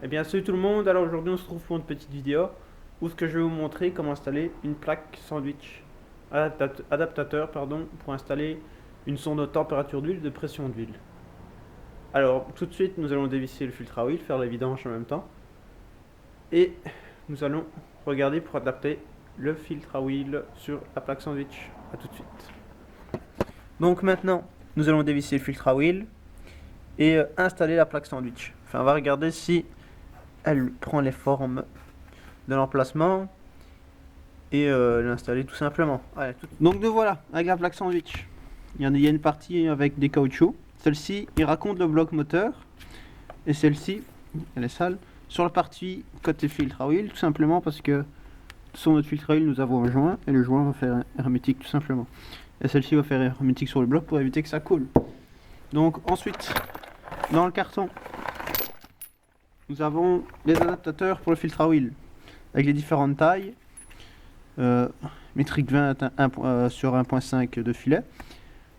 Eh bien salut tout le monde, alors aujourd'hui on se retrouve pour une petite vidéo où ce que je vais vous montrer comment installer une plaque sandwich adaptateur pour installer une sonde de température d'huile de pression d'huile. Alors tout de suite nous allons dévisser le filtre à huile, faire la vidange en même temps et nous allons regarder pour adapter le filtre à huile sur la plaque sandwich. A tout de suite. Donc maintenant nous allons dévisser le filtre à huile et installer la plaque sandwich. Enfin on va regarder si elle prend les formes de l'emplacement et l'installer tout simplement. Allez, donc nous voilà avec la plaque sandwich. Il y a une partie avec des caoutchoucs. Celle-ci, il raconte le bloc moteur. Et celle-ci, elle est sale. Sur la partie côté filtre à huile, tout simplement parce que sur notre filtre à huile, nous avons un joint. Et le joint va faire hermétique tout simplement. Et celle-ci va faire hermétique sur le bloc pour éviter que ça coule. Donc ensuite, dans le carton, nous avons les adaptateurs pour le filtre à huile avec les différentes tailles, métrique 20 sur 1.5 de filet,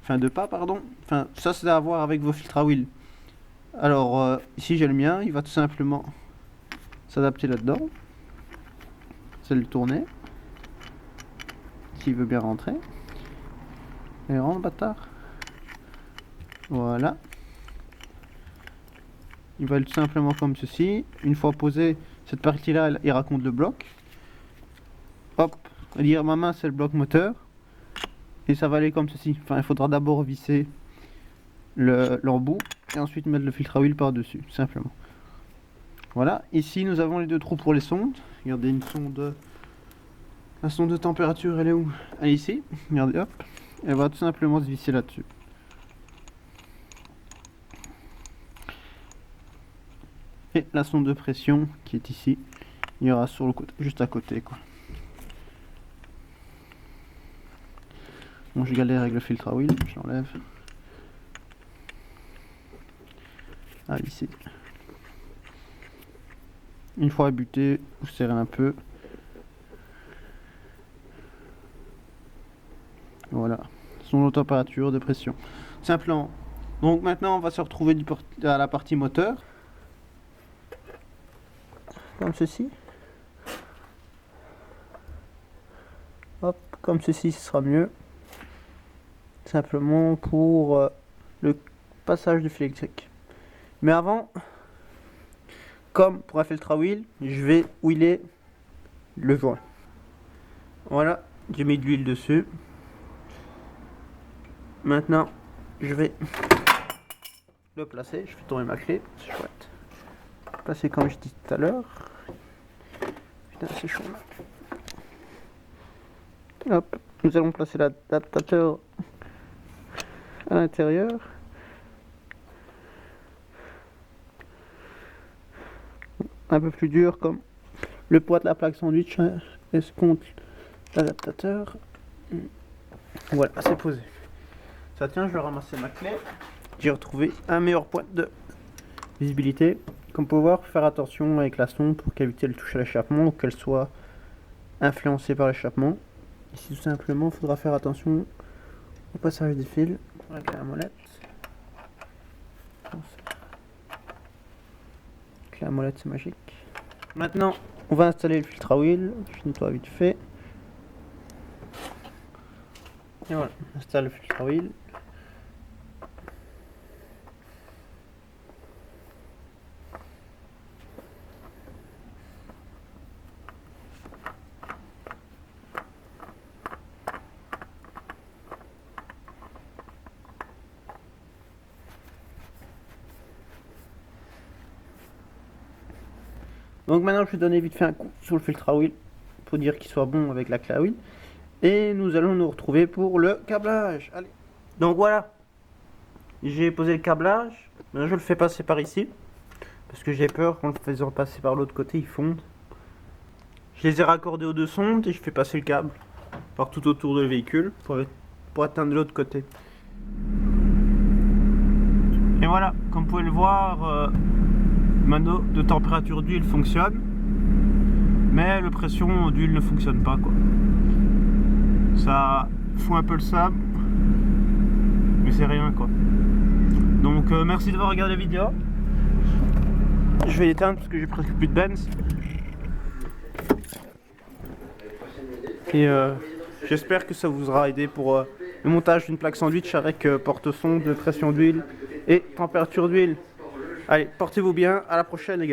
enfin de pas pardon, enfin ça c'est à voir avec vos filtres à huile. Alors ici j'ai le mien, il va tout simplement s'adapter là-dedans, c'est le tourner, s'il veut bien rentrer, et rentre bâtard, voilà. Il va être tout simplement comme ceci. Une fois posé, cette partie-là, il raconte le bloc. Hop, dire ma main, c'est le bloc moteur. Et ça va aller comme ceci. Enfin, il faudra d'abord visser l'embout et ensuite mettre le filtre à huile par-dessus, tout simplement. Voilà, ici nous avons les deux trous pour les sondes. Regardez une sonde. La sonde de température, elle est où? Elle est ici. Regardez, hop. Elle va tout simplement se visser là-dessus. Et la sonde de pression qui est ici, il y aura sur le côté, juste à côté quoi. Bon, je galère avec le filtre à huile, je l'enlève. Ah, ici. Une fois buté, vous serrez un peu. Voilà, sonde de température, de pression. Simplement. Donc maintenant, on va se retrouver à la partie moteur. Comme ceci. Hop, comme ceci, ce sera mieux. Simplement pour le passage du fil électrique. Mais avant, comme pour un filtre à huile, je vais huiler le joint. Voilà, j'ai mis de l'huile dessus. Maintenant, je vais le placer. Je fais tourner ma clé, c'est chouette. Placer comme je dis tout à l'heure. Putain, c'est chaud là. Hop, nous allons placer l'adaptateur à l'intérieur. Un peu plus dur comme le poids de la plaque sandwich escompte l'adaptateur. Voilà, c'est posé. Ça tient, je vais ramasser ma clé. J'ai retrouvé un meilleur point de visibilité. Comme vous pouvez voir, faire attention avec la sonde pour qu'éviter de toucher l'échappement ou qu'elle soit influencée par l'échappement. Ici tout simplement, il faudra faire attention au passage des fils avec la molette. Avec la molette, c'est magique. Maintenant, on va installer le filtre à huile. Je nettoie vite fait. Et voilà, on installe le filtre à huile. Donc maintenant je vais donner vite fait un coup sur le filtre à huile pour dire qu'il soit bon avec la clé à huile. Et nous allons nous retrouver pour le câblage. Allez. Donc voilà, j'ai posé le câblage. Maintenant je le fais passer par ici. Parce que j'ai peur qu'en le faisant passer par l'autre côté il fonde. Je les ai raccordés aux deux sondes et je fais passer le câble par tout autour du véhicule pour atteindre l'autre côté. Et voilà, comme vous pouvez le voir, le mano de température d'huile fonctionne, mais le pression d'huile ne fonctionne pas quoi. Ça fout un peu le sable, mais c'est rien quoi. Donc merci d'avoir regardé la vidéo. Je vais l'éteindre parce que j'ai presque plus de benz. Et j'espère que ça vous aura aidé pour le montage d'une plaque sandwich avec porte-son de pression d'huile et température d'huile. Allez, portez-vous bien, à la prochaine les gars.